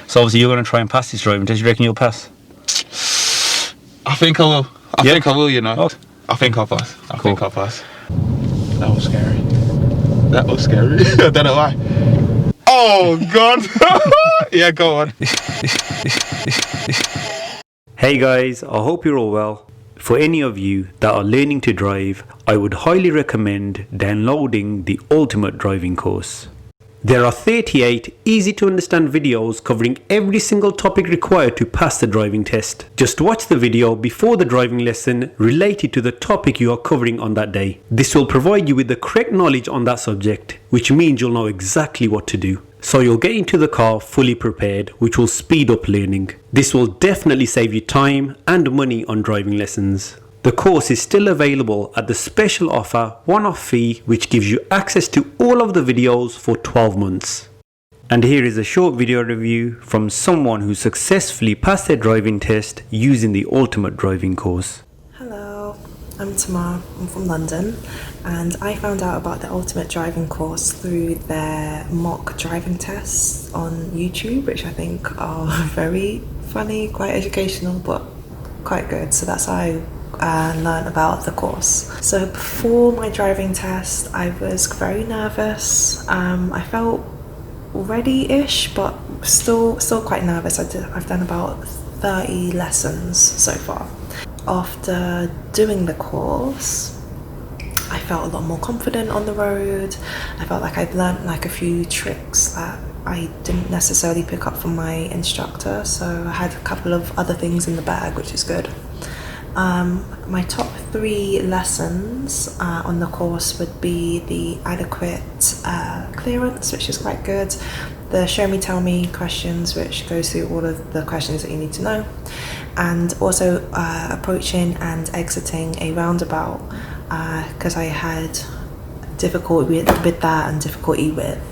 So obviously you're going to try and pass this driving test. You reckon you'll pass? I think I will. I think I will, you know. Oh. I think I'll pass. I think I'll pass. That was scary. That was scary. I don't know why. Oh, God. Yeah, go on. Hey guys, I hope you're all well. For any of you that are learning to drive, I would highly recommend downloading the Ultimate Driving course. There are 38 easy to understand videos covering every single topic required to pass the driving test. Just watch the video before the driving lesson related to the topic you are covering on that day. This will provide you with the correct knowledge on that subject, which means you'll know exactly what to do. So you'll get into the car fully prepared, which will speed up learning. This will definitely save you time and money on driving lessons. The course is still available at the special offer one-off fee, which gives you access to all of the videos for 12 months. And here is a short video review from someone who successfully passed their driving test using the Ultimate Driving course. Hello, I'm Tamar, I'm from London, and I found out about the Ultimate Driving course through their mock driving tests on YouTube, which I think are very funny, quite educational, but quite good. So that's how I learned about the course. So before my driving test, I was very nervous. I felt ready-ish, but still quite nervous. I've done about 30 lessons so far. After doing the course, I felt a lot more confident on the road. I felt like I'd learnt like a few tricks that I didn't necessarily pick up from my instructor, so I had a couple of other things in the bag, which is good. My top 3 lessons on the course would be the adequate clearance, which is quite good, the show me tell me questions, which goes through all of the questions that you need to know, and also approaching and exiting a roundabout, because I had difficulty with that and difficulty with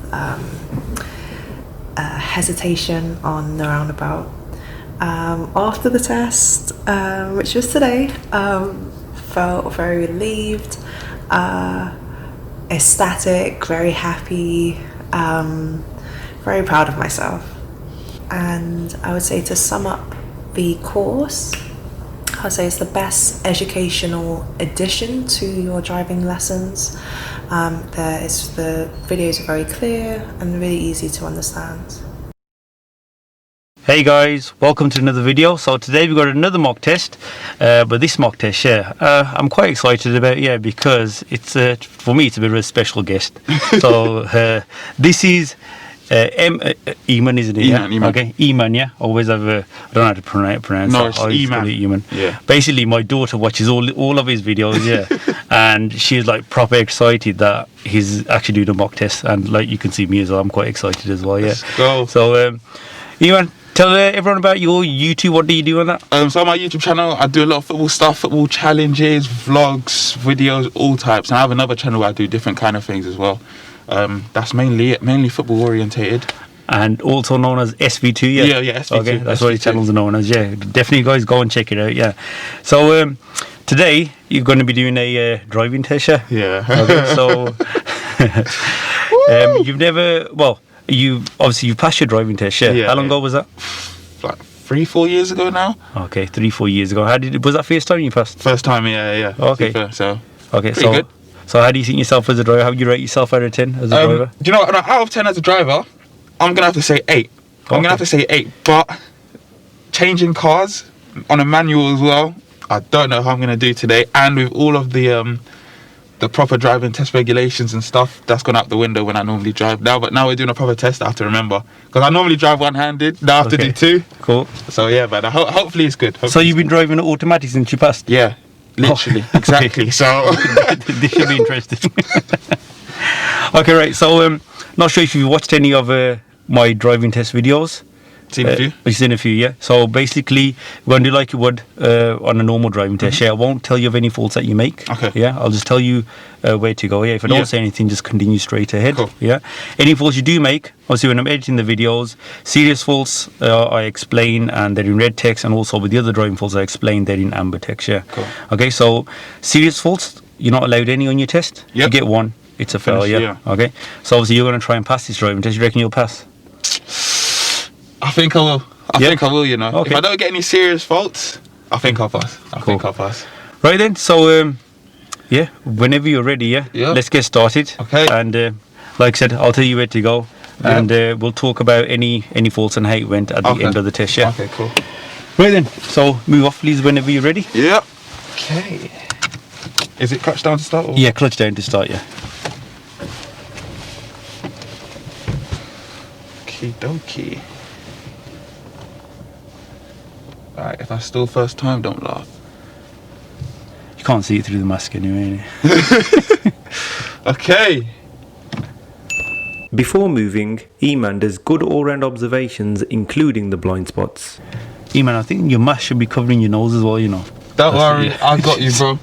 hesitation on the roundabout. After the test, which was today, felt very relieved, ecstatic, very happy, very proud of myself. And I would say, to sum up the course, I would say it's the best educational addition to your driving lessons. The videos are very clear and really easy to understand. Hey guys, welcome to another video. So today we've got another mock test, but this mock test, I'm quite excited about, because it's for me it's a bit of a special guest. So this is Eman, isn't it? Eman, Eman. Okay, Eman, yeah. Always have I don't know how to pronounce no, that. it's Eman. Yeah. Basically, my daughter watches all of his videos, and she's like proper excited that he's actually doing a mock test, and like you can see me as well. I'm quite excited as well. Let's go. So Eman, tell everyone about your YouTube. What do you do on that? So on my YouTube channel, I do a lot of football stuff, football challenges, vlogs, videos, all types. And I have another channel where I do different kind of things as well. That's mainly it, mainly football orientated. And also known as SV2, Yeah, SV2. Okay, that's SV2. what his channels are known as, Definitely, guys, go and check it out, So, today, you're going to be doing a driving test, Yeah. Okay, so, you've passed your driving test, How long ago was that? Like 3-4 years ago now. Okay, 3-4 years ago. Was that first time you passed? First time, yeah. Okay. So, okay, pretty good. So how do you think yourself as a driver? How would you rate yourself out of 10 as a driver? Do you know what? Out of 10 as a driver, I'm going to have to say 8. I'm going to have to say 8, but changing cars on a manual as well, I don't know how I'm going to do today. And with all of the proper driving test regulations and stuff, that's gone out the window when I normally drive now. But now we're doing a proper test, I have to remember, because I normally drive one-handed, now I have to do 2. Cool. So yeah, but hopefully it's good. So you've been driving automatic since you passed? Yeah, literally, exactly. So this should be interesting. Okay, right, so not sure if you've watched any of my driving test videos. Seen a few. You've seen a few, yeah. So basically, we're going to do like you would on a normal driving test. I won't tell you of any faults that you make. Okay. Yeah, I'll just tell you where to go. If I don't say anything, just continue straight ahead. Cool. Yeah. Any faults you do make, obviously when I'm editing the videos, serious faults I explain and they're in red text, and also with the other driving faults I explain they're in amber text. Yeah. Cool. Okay. So serious faults, you're not allowed any on your test. Yep. You get 1, it's a fail. Yeah. Okay. So obviously you're going to try and pass this driving test. You reckon you'll pass? I think I will. I think I will, you know. Okay. If I don't get any serious faults, I think I'll pass. I think I'll pass. Right then, so yeah, whenever you're ready, yeah, let's get started. Okay. And like I said, I'll tell you where to go, and we'll talk about any faults and how it went at the end of the test. Yeah. Okay, cool. Right then, so move off, please, whenever you're ready. Yep. Okay. Is it clutch down to start? Or? Yeah, clutch down to start. Yeah. Okie dokie. Right, if I still first time, don't laugh. You can't see it through the mask anyway. Innit? Okay. Before moving, Eman does good all-round observations, including the blind spots. Eman, I think your mask should be covering your nose as well, you know. Don't worry, I got you, bro.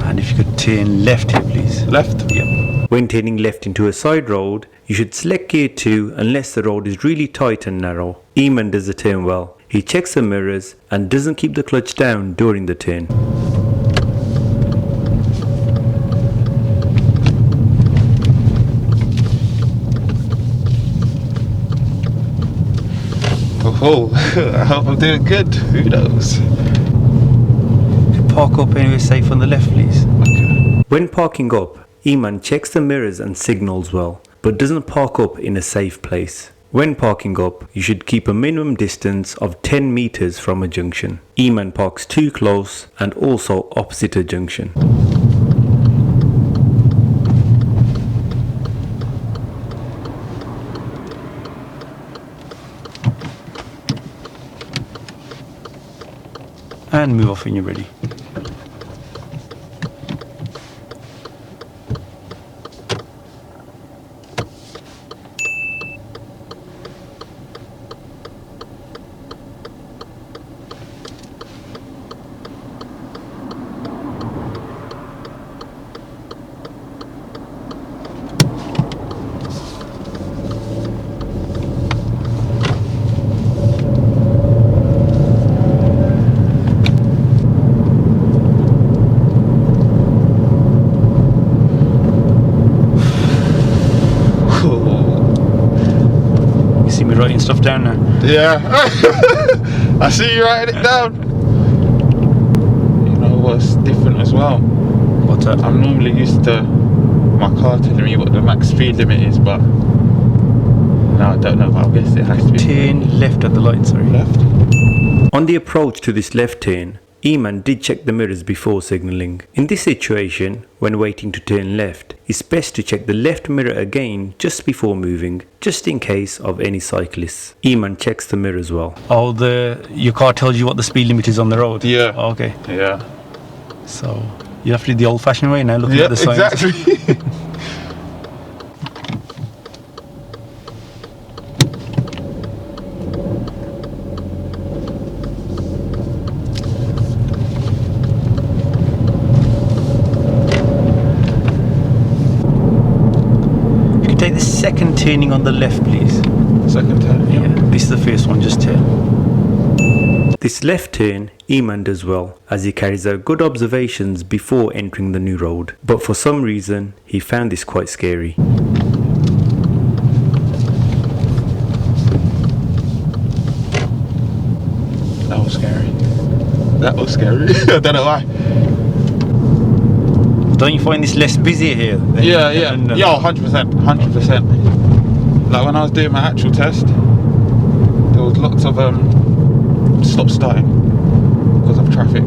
And if you could turn left here, please. Left? Yep. When turning left into a side road, you should select gear 2 unless the road is really tight and narrow. Eman does the turn well. He checks the mirrors and doesn't keep the clutch down during the turn. Oh, I hope I'm doing good. Who knows? Park up anywhere safe on the left, please. Okay. When parking up, Eman checks the mirrors and signals well, but doesn't park up in a safe place. When parking up, you should keep a minimum distance of 10 meters from a junction. Eman parks too close and also opposite a junction. And move off when you're ready. See me writing stuff down now? Yeah. I see you writing it down. You know what's different as well? What's that? I'm normally used to my car telling me what the max speed limit is, but now I don't know, but I guess it has to be. Turn left at the light, sorry. Left? On the approach to this left turn, Eman did check the mirrors before signalling. In this situation, when waiting to turn left, it's best to check the left mirror again just before moving, just in case of any cyclists. Eman checks the mirror as well. Oh, your car tells you what the speed limit is on the road? Yeah. Oh, okay. Yeah. So, you have to do the old-fashioned way now, looking at the signs. Exactly. Take the second turning on the left, please. Second turn, Yeah, this is the first one, just turn. This left turn, Eman does well, as he carries out good observations before entering the new road. But for some reason, he found this quite scary. That was scary. That was scary. I don't know why. Don't you find this less busy here? Yeah. Yeah, 100%. 100%. Like when I was doing my actual test, there was lots of stop starting because of traffic.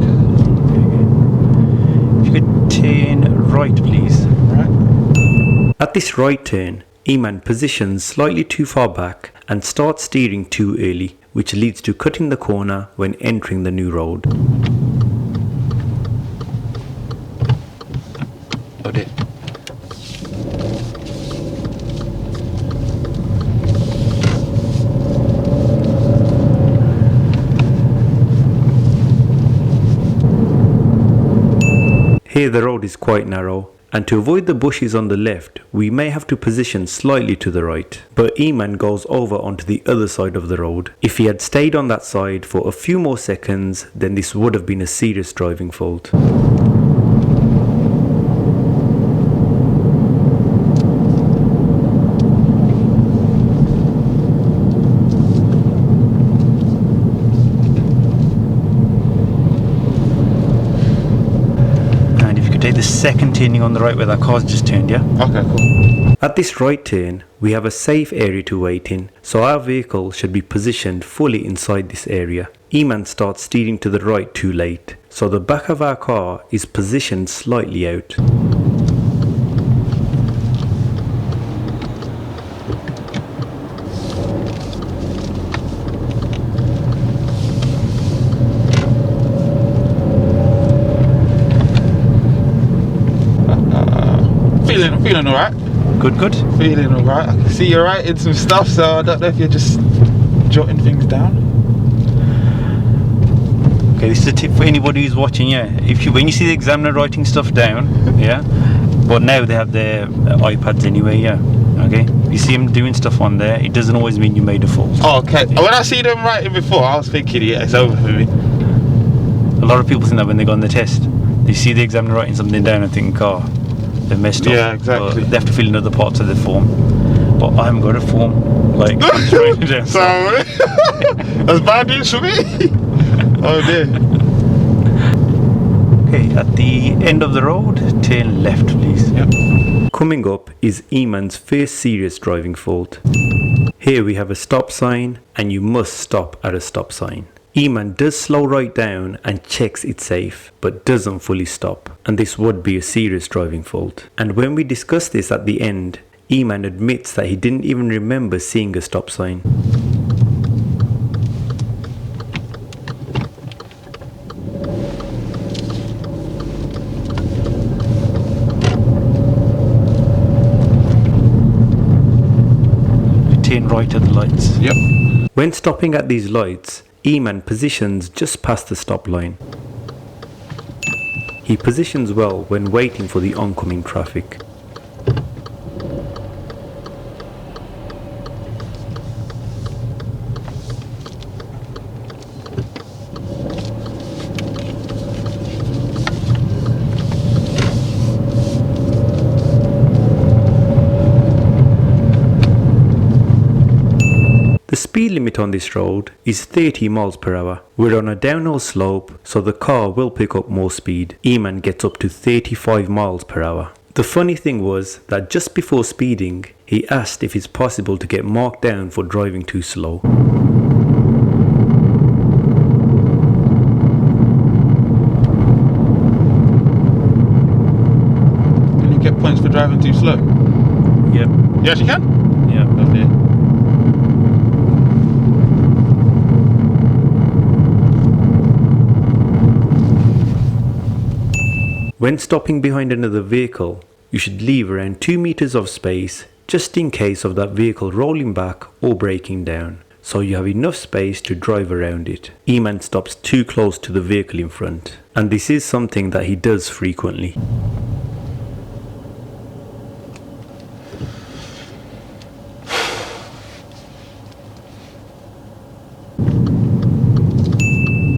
If you could turn right, please. Right? At this right turn, Eman positions slightly too far back and starts steering too early, which leads to cutting the corner when entering the new road. Oh dear. Here the road is quite narrow, and to avoid the bushes on the left, we may have to position slightly to the right. But Eman goes over onto the other side of the road. If he had stayed on that side for a few more seconds, then this would have been a serious driving fault. take the second turning on the right where that car's just turned, yeah? Okay, cool. At this right turn, we have a safe area to wait in, so our vehicle should be positioned fully inside this area. Eman starts steering to the right too late, so the back of our car is positioned slightly out. I'm feeling alright. Good. Feeling alright. I can see you're writing some stuff, so I don't know if you're just jotting things down. Okay, this is a tip for anybody who's watching, yeah. When you see the examiner writing stuff down, yeah, but now they have their iPads anyway, yeah. Okay, if you see them doing stuff on there, it doesn't always mean you made a fault. Oh, okay. When I see them writing before, I was thinking, yeah, it's over for me. A lot of people think that when they go on the test, they see the examiner writing something down and think, they've messed up. Yeah, exactly. They have to fill in other parts of the form. But I haven't got a form, like, written down. So, that's bad news for me. Oh dear. Okay, at the end of the road, turn left, please. Yep. Coming up is Eman's first serious driving fault. Here we have a stop sign, and you must stop at a stop sign. Eman does slow right down and checks it's safe, but doesn't fully stop, and this would be a serious driving fault. And when we discuss this at the end, Eman admits that he didn't even remember seeing a stop sign. Turn right at the lights. Yep. When stopping at these lights, Eman positions just past the stop line. He positions well when waiting for the oncoming traffic. The speed limit on this road is 30 miles per hour. We're on a downhill slope, so the car will pick up more speed. Eman gets up to 35 miles per hour. The funny thing was that just before speeding, he asked if it's possible to get marked down for driving too slow. Can you get points for driving too slow? Yep. You actually can? Yeah. Okay. When stopping behind another vehicle, you should leave around 2 meters of space just in case of that vehicle rolling back or breaking down, so you have enough space to drive around it. Eman stops too close to the vehicle in front, and this is something that he does frequently.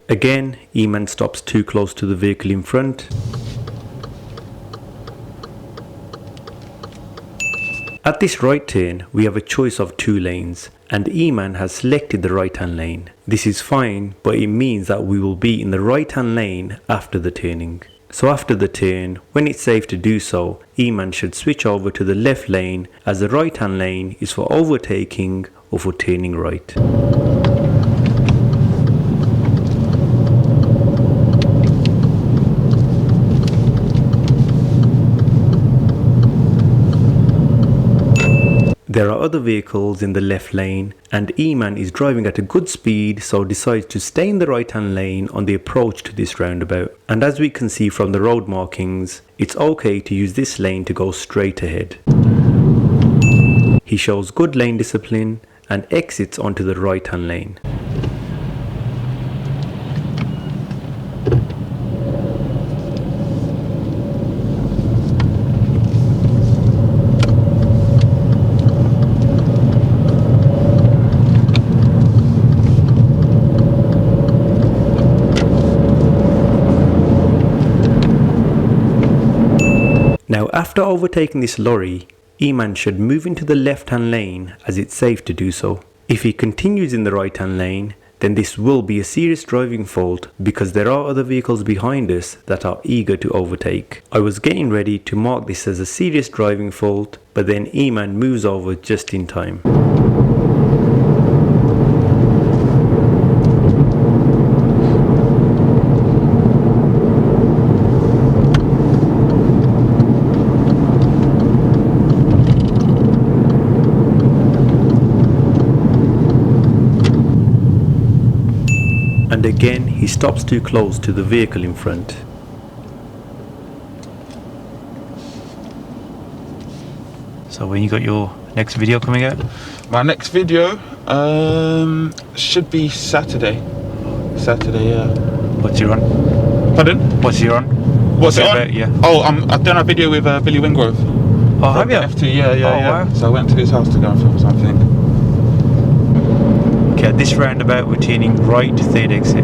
Again, Eman stops too close to the vehicle in front. At this right turn, we have a choice of 2 lanes, and Eman has selected the right hand lane. This is fine, but it means that we will be in the right hand lane after the turning. So after the turn, when it's safe to do so, Eman should switch over to the left lane, as the right hand lane is for overtaking or for turning right. There are other vehicles in the left lane, and Eman is driving at a good speed, so decides to stay in the right hand lane on the approach to this roundabout. And as we can see from the road markings, it's okay to use this lane to go straight ahead. He shows good lane discipline and exits onto the right hand lane. Now after overtaking this lorry, Eman should move into the left hand lane as it's safe to do so. If he continues in the right hand lane, then this will be a serious driving fault because there are other vehicles behind us that are eager to overtake. I was getting ready to mark this as a serious driving fault, but then Eman moves over just in time. And again he stops too close to the vehicle in front. So when you got your next video coming out? My next video should be Saturday. Saturday, yeah. What's your on? Pardon? What's your on? What's it on? About, yeah. Oh, I've done a video with Billy Wingrove. Oh, have you? F2, yeah. Wow. So I went to his house to go and film something. Okay, at this roundabout we're turning right, third exit.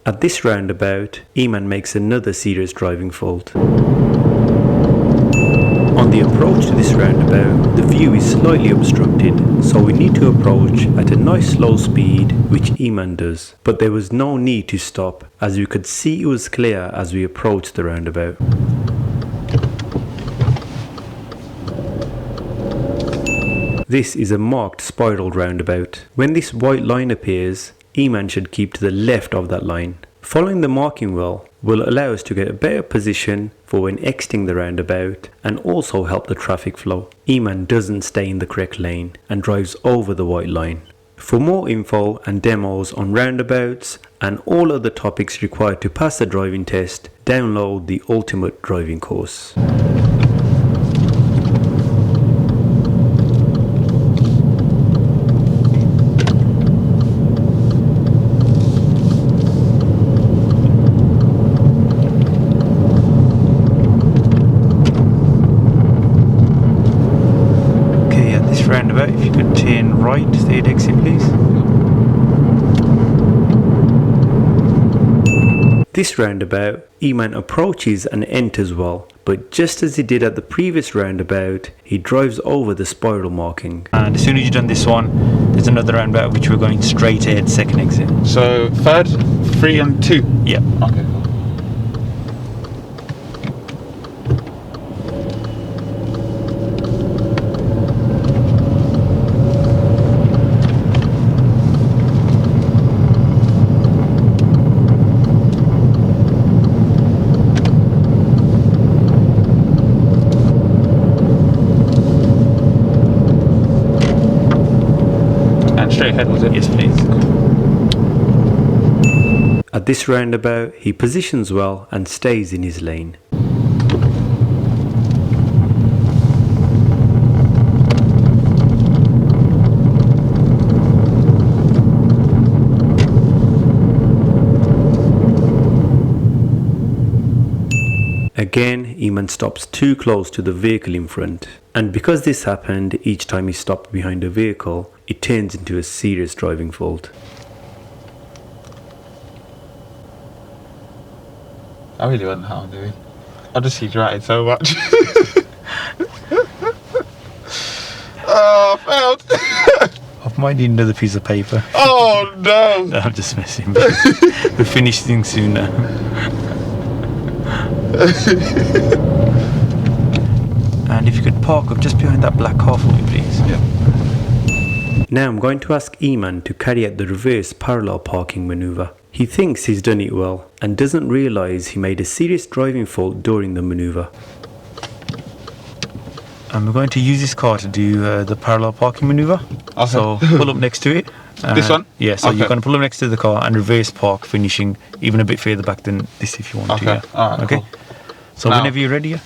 At this roundabout, Eman makes another serious driving fault. On the approach to this roundabout, the view is slightly obstructed, so we need to approach at a nice slow speed, which Eman does. But there was no need to stop, as we could see it was clear as we approached the roundabout. This is a marked spiral roundabout. When this white line appears, Eman should keep to the left of that line. Following the marking well will allow us to get a better position for when exiting the roundabout and also help the traffic flow. Eman doesn't stay in the correct lane and drives over the white line. For more info and demos on roundabouts and all other topics required to pass the driving test, download the Ultimate Driving Course. Roundabout, if you could turn right, third exit please. This roundabout, Eman approaches and enters well, but just as he did at the previous roundabout, he drives over the spiral marking. And as soon as you've done this one, there's another roundabout which we're going straight ahead, second exit. So third, 3 and 2? Yeah. Okay, cool. Straight ahead, was it? Yes, please. At this roundabout, he positions well and stays in his lane. Again, Eman stops too close to the vehicle in front, and because this happened each time he stopped behind a vehicle, it turns into a serious driving fault. I really wouldn't know how I'm doing. I just see you writing so much. Oh, failed. I might need another piece of paper. Oh no! No, I'm just messing. We're finishing soon now. And if you could park up just behind that black car for me, please. Yeah. Now I'm going to ask Eman to carry out the reverse parallel parking maneuver. He thinks he's done it well and doesn't realise he made a serious driving fault during the maneuver. And we're going to use this car to do the parallel parking maneuver. Okay. So pull up next to it. This one? Yeah, so Okay. you're going to pull up next to the car and reverse park, finishing even a bit further back than this if you want Okay. to. Yeah. Alright, Okay. cool. So Now. whenever you're ready. Yeah?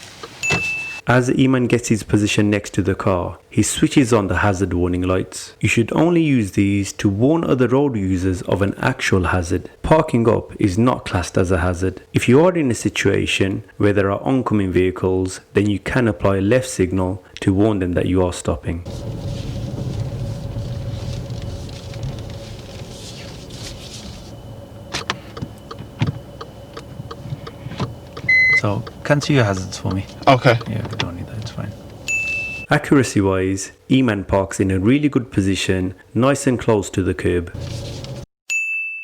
As Eman gets his position next to the car, he switches on the hazard warning lights. You should only use these to warn other road users of an actual hazard. Parking up is not classed as a hazard. If you are in a situation where there are oncoming vehicles, then you can apply a left signal to warn them that you are stopping. So cancel your hazards for me. Okay. Yeah, we don't need that, it's fine. Accuracy wise, Eman parks in a really good position, nice and close to the curb.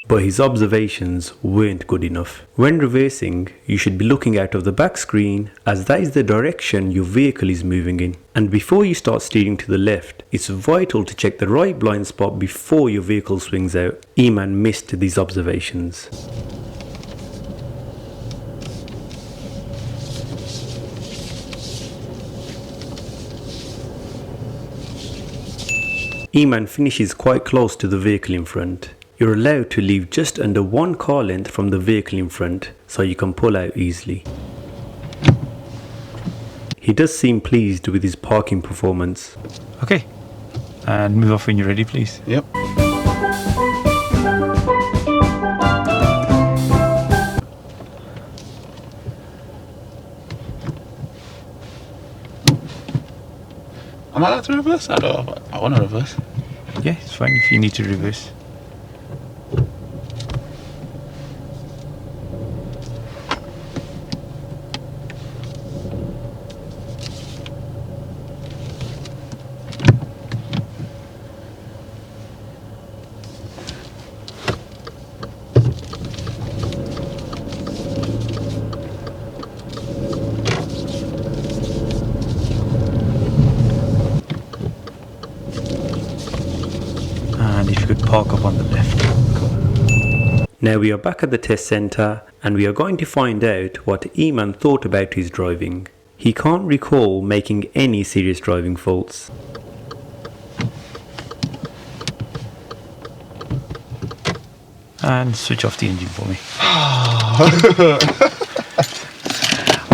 but his observations weren't good enough. When reversing, you should be looking out of the back screen, as that is the direction your vehicle is moving in. And before you start steering to the left, it's vital to check the right blind spot before your vehicle swings out. Eman missed these observations. Eman finishes quite close to the vehicle in front. You're allowed to leave just under 1 car length from the vehicle in front, so you can pull out easily. He does seem pleased with his parking performance. Okay, and move off when you're ready, please. Yep. Am I allowed to reverse? I want to reverse. Yeah, it's fine if you need to reverse. And if you could park up on the left. Now we are back at the test centre and we are going to find out what Eman thought about his driving. He can't recall making any serious driving faults. And switch off the engine for me.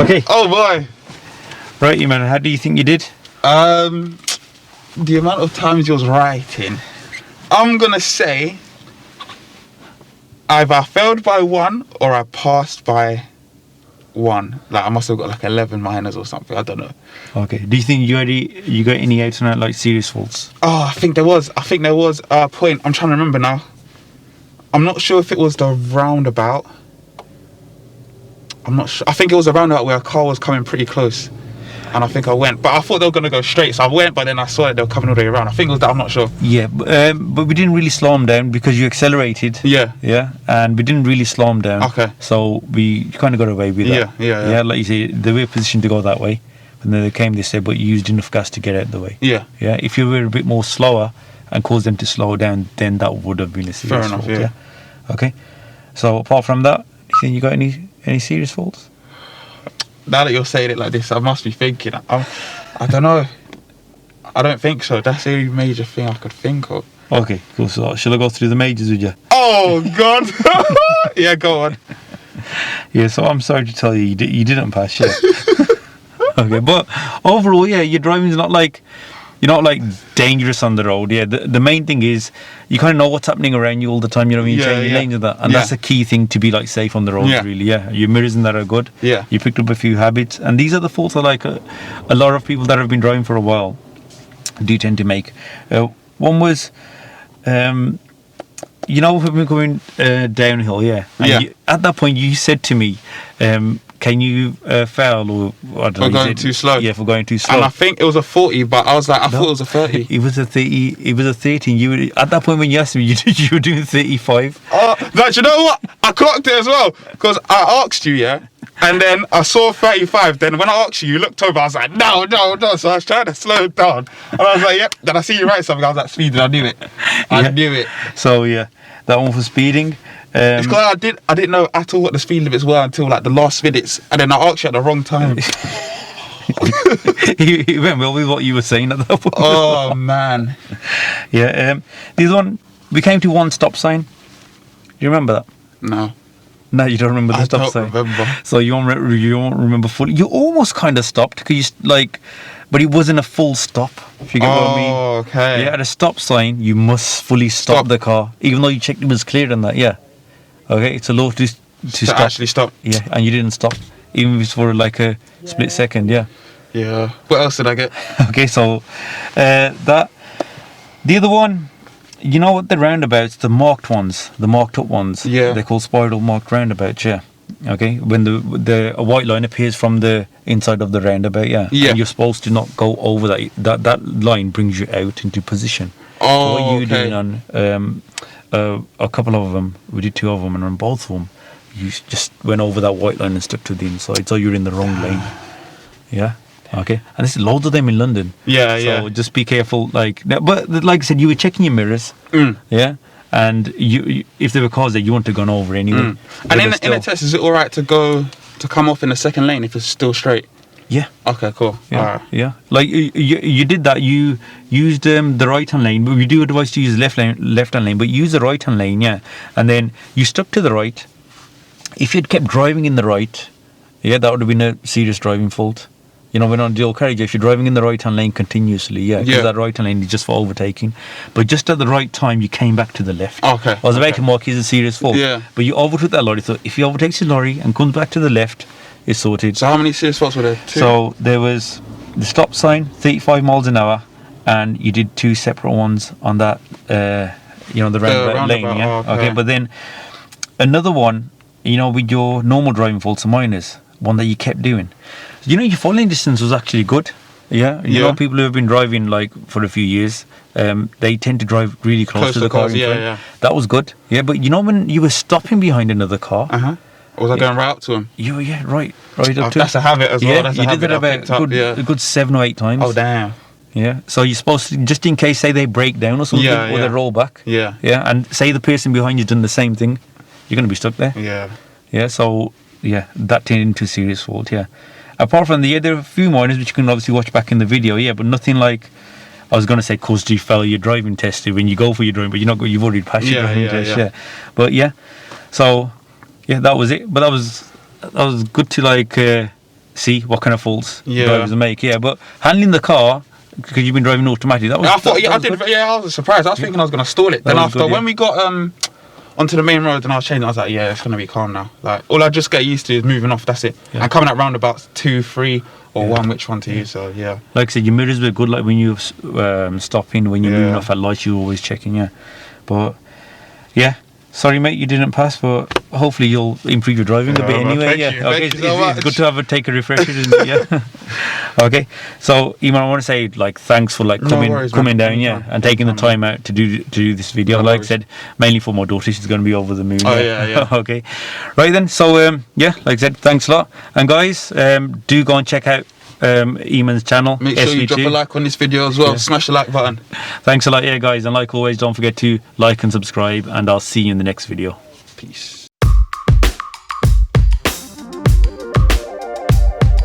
Okay. Oh boy. Right, Eman, how do you think you did? The amount of times you was writing, I'm gonna say either I failed by 1 or I passed by 1. Like I must have got like 11 minors or something. I don't know. Okay. Do you think you got any out and out like serious faults? Oh, I think there was a point. I'm trying to remember now. I'm not sure if it was the roundabout. I'm not sure. I think it was a roundabout where a car was coming pretty close. And I think I went. But I thought they were going to go straight. So I went, but then I saw that they were coming all the way around. I think it was that. I'm not sure. Yeah, but we didn't really slow them down because you accelerated. Yeah. Yeah, and we didn't really slow them down. Okay. So we kind of got away with that. Yeah. Like you say, they were positioned to go that way. And then they came this way, but you used enough gas to get out of the way. Yeah. Yeah, if you were a bit more slower and caused them to slow down, then that would have been a serious Fair enough, fault. yeah. Okay. So apart from that, do you think you got any serious faults? Now that you're saying it like this, I must be thinking. I don't know. I don't think so. That's the only major thing I could think of. Okay, cool. So shall I go through the majors with you? Oh, God. Yeah, go on. Yeah, so I'm sorry to tell you, you didn't pass, yeah. Okay, but overall, yeah, your driving's not like, you're not like dangerous on the road. Yeah, the main thing is you kind of know what's happening around you all the time. You know what I mean? Yeah, Changing yeah. lanes and that, and that's a key thing to be like safe on the road. Yeah. Really, yeah. Your mirrors and that are good. Yeah. You picked up a few habits, and these are the faults that like a lot of people that have been driving for a while do tend to make. One was, you know, we've been going downhill, yeah. And Yeah. at that point, you said to me, can you fail or I don't know, For you going said- too slow. Yeah, for going too slow. And I think it was a 40, but I was like, I thought it was a 30. It was a 30. It was a 30. You were, at that point when you asked me, you were doing 35. Like, you know what? I clocked it as well. Because I asked you, yeah? And then I saw 35. Then when I asked you, you looked over. I was like, no. So I was trying to slow it down. And I was like, yep. Then I see you write something. I was like, speeding. I knew it. I knew it. So yeah, that one for speeding. It's because I didn't know at all what the speed limits were until like the last minutes. And then I asked you at the wrong time. He went well with what you were saying at that point. Oh, man. Yeah. The other one, we came to one stop sign. Do you remember that? No. No, you don't remember the I stop don't sign. remember. So you don't remember fully. You almost kind of stopped because but it wasn't a full stop. If you get what I mean. Oh, okay. Yeah, at a stop sign, you must fully stop the car, even though you checked it was clear and that. Yeah. Okay, it's a law to stop. Actually stop. Yeah, and you didn't stop, even if it's for like a split second. Yeah. Yeah. What else did I get? Okay, so the other one, you know what, the roundabouts, the marked ones, the marked up ones. Yeah. They're called spiral marked roundabouts. Yeah. Okay, when a white line appears from the inside of the roundabout. Yeah. Yeah. And you're supposed to not go over that. That line brings you out into position. Oh, So what you're okay. doing on a couple of them. We did 2 of them, and on both of them, you just went over that white line and stuck to the inside, so you're in the wrong lane. Yeah. Okay. And there's loads of them in London. Yeah, so just be careful. But like I said, you were checking your mirrors. Yeah. And you if there were cars there, you wouldn't have gone over anyway. And in a test, is it all right to come off in the second lane if it's still straight? Yeah. Okay, cool. Yeah. All right. Yeah. Like you did that. You used the right hand lane, but we do advise to use left hand lane, but use the right hand lane. Yeah. And then you stuck to the right. If you'd kept driving in the right, yeah, that would have been a serious driving fault. You know, when on dual carriage, if you're driving in the right hand lane continuously, because that right hand lane is just for overtaking. But just at the right time, you came back to the left. Okay. I was about to mark is a serious fault. Yeah. But you overtook that lorry. So if you overtakes the lorry and comes back to the left, it's sorted. So how many serious faults were there? 2? So there was the stop sign, 35 miles an hour, and you did 2 separate ones on that, the roundabout lane. Yeah. Okay. But then another one, with your normal driving faults and minors, one that you kept doing. Your following distance was actually good. Yeah. You know, people who have been driving for a few years, they tend to drive really close to the car in front. Yeah. That was good. Yeah. But when you were stopping behind another car. Was I going right up to him? Right up to him. That's a habit as well. Yeah, That's you did that about a good 7 or 8 times. Oh, damn. Yeah. So you're supposed to, just in case, say they break down or something, or they roll back. Yeah. Yeah. And say the person behind you's done the same thing, you're going to be stuck there. Yeah. Yeah. So, that turned into a serious fault. Yeah. Apart from there are a few minors which you can obviously watch back in the video. Yeah. But nothing like, I was going to say, caused you fail your driving test when you go for your driving, but you've already passed your driving test. Yeah. But so. Yeah, that was it. But that was good to see what kind of faults drivers make. Yeah, but handling the car because you've been driving automatic. That was. I thought. I was surprised. I was thinking I was going to stall it. Then after when we got onto the main road and I was changing, I was like, it's going to be calm now. Like all I just get used to is moving off. That's it. And coming at roundabouts 2, 3, or 1, which one to use. So Like I said, your mirrors were good. Like when you stopping, when you're moving off at lights, you're always checking. Yeah, but sorry, mate, you didn't pass, but hopefully you'll improve your driving a bit anyway. Thank you so much. It's good to take a refresher, isn't it? Yeah. Okay. So, Eman, I want to say thanks for coming down, and taking the time out to do this video. Like I said, mainly for my daughter, she's going to be over the moon. Oh yeah. Okay. Right then. So like I said, thanks a lot. And guys, do go and check out Eman's channel. Make sure SV2. you drop a like on this video as well. Smash the like button. Thanks a lot, guys, and like always, don't forget to like and subscribe, and I'll see you in the next video. Peace.